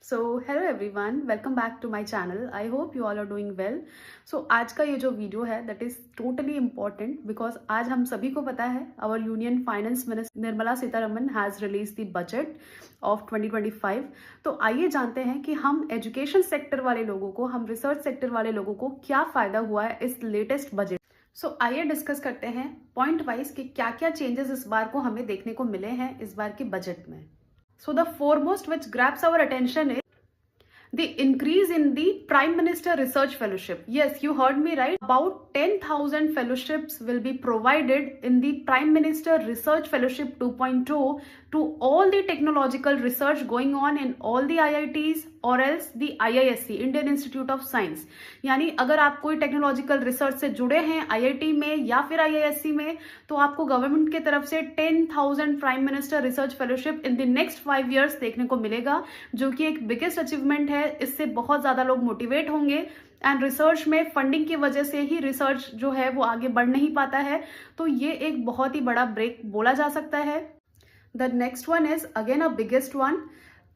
So hello everyone, welcome back to my channel. I hope you all are doing well. So आज का ये जो video है that is totally important because आज हम सभी को पता है our union finance minister Nirmala Sitharaman has release the budget of 2025। तो आइए जानते हैं कि हम एजुकेशन सेक्टर वाले लोगों को, हम रिसर्च सेक्टर वाले लोगों को क्या फ़ायदा हुआ है इस लेटेस्ट बजट। सो आइए डिस्कस करते हैं पॉइंट वाइज कि क्या क्या चेंजेस इस बार को हमें देखने को मिले हैं इस बार के बजट में। So the foremost which grabs our attention is the increase in the Prime Minister Research Fellowship. Yes, you heard me right. About 10,000 fellowships will be provided in the Prime Minister Research Fellowship 2.2 to all the technological research going on in all the IITs or else the IISc, Indian Institute of Science. यानी अगर आप कोई technological research से जुड़े हैं IIT में या फिर IISc में, तो आपको गवर्नमेंट की तरफ से 10,000 prime minister research fellowship in the next 5 years देखने को मिलेगा, जो कि एक बिगेस्ट अचीवमेंट है। इससे बहुत ज्यादा लोग मोटिवेट होंगे एंड रिसर्च में फंडिंग की वजह से ही रिसर्च जो है वो आगे बढ़ नहीं पाता है, तो ये एक बहुत ही बड़ा ब्रेक बोला जा सकता है। The next one is again a biggest one.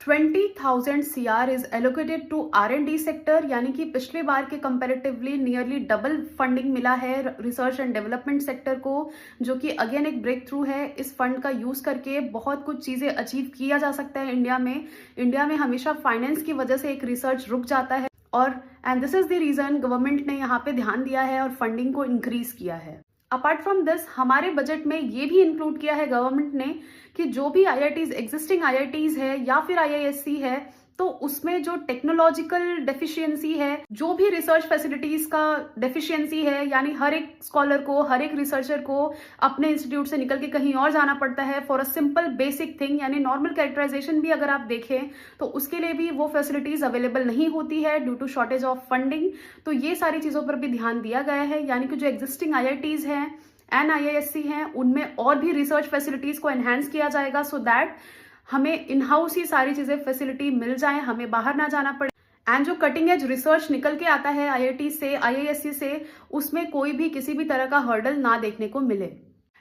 20,000 CR is allocated to R&D sector, यानी कि पिछले बार के कंपैरेटिवली नियरली डबल फंडिंग मिला है रिसर्च एंड डेवलपमेंट सेक्टर को, जो कि अगेन एक ब्रेक थ्रू है। इस फंड का यूज करके बहुत कुछ चीजें अचीव किया जा सकता है इंडिया में। इंडिया में हमेशा फाइनेंस की वजह से एक रिसर्च रुक जाता है और and this is the reason government ने यहाँ पे ध्यान दिया है और फंडिंग को इंक्रीज किया है। अपार्ट फ्रॉम दिस, हमारे बजट में ये भी इंक्लूड किया है गवर्नमेंट ने कि जो भी IITs, एग्जिस्टिंग IITs है या फिर IISc है, तो उसमें जो टेक्नोलॉजिकल डेफिशिएंसी है, जो भी रिसर्च फैसिलिटीज का डेफिशिएंसी है, यानी हर एक स्कॉलर को, हर एक रिसर्चर को अपने इंस्टीट्यूट से निकल के कहीं और जाना पड़ता है for a simple basic thing, यानी नॉर्मल कैरेक्टराइजेशन भी अगर आप देखें तो उसके लिए भी वो फैसिलिटीज अवेलेबल नहीं होती है due to shortage of funding. तो ये सारी चीजों पर भी ध्यान दिया गया है, यानी कि जो एग्जिस्टिंग IITs हैं एंड IISc हैं उनमें और भी रिसर्च फैसिलिटीज को एनहांस किया जाएगा सो दैट हमें इन हाउस ही सारी चीजें फैसिलिटी मिल जाए, हमें बाहर ना जाना पड़े। एंड जो कटिंग एज रिसर्च निकल के आता है IIT से, IISc से, उसमें कोई भी किसी भी तरह का हर्डल ना देखने को मिले।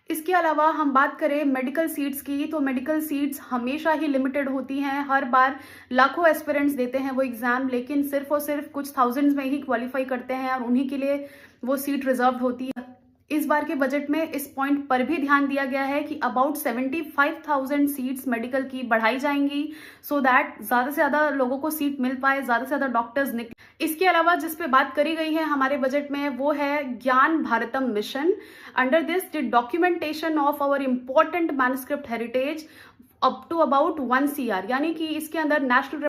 इसके अलावा हम बात करें मेडिकल सीट्स की, तो मेडिकल सीट्स हमेशा ही लिमिटेड होती हैं। हर बार लाखों एस्पिरेंट्स देते हैं वो एग्जाम, लेकिन सिर्फ और सिर्फ कुछ थाउजेंड्स में ही क्वालिफाई करते हैं और उन्हीं के लिए वो सीट रिजर्व होती है। इस बार के बजट में इस पॉइंट पर भी ध्यान दिया गया है कि अबाउट 75,000 सीट्स मेडिकल की बढ़ाई जाएंगी सो दैट ज्यादा से ज्यादा लोगों को सीट मिल पाए, ज्यादा से ज्यादा डॉक्टर्स निकले। इसके अलावा जिस पे बात करी गई है हमारे बजट में वो है Gyan Bharatam mission. Under this the documentation of our important manuscript heritage up to about 1 CR, यानी कि इसके अंदर नेशनल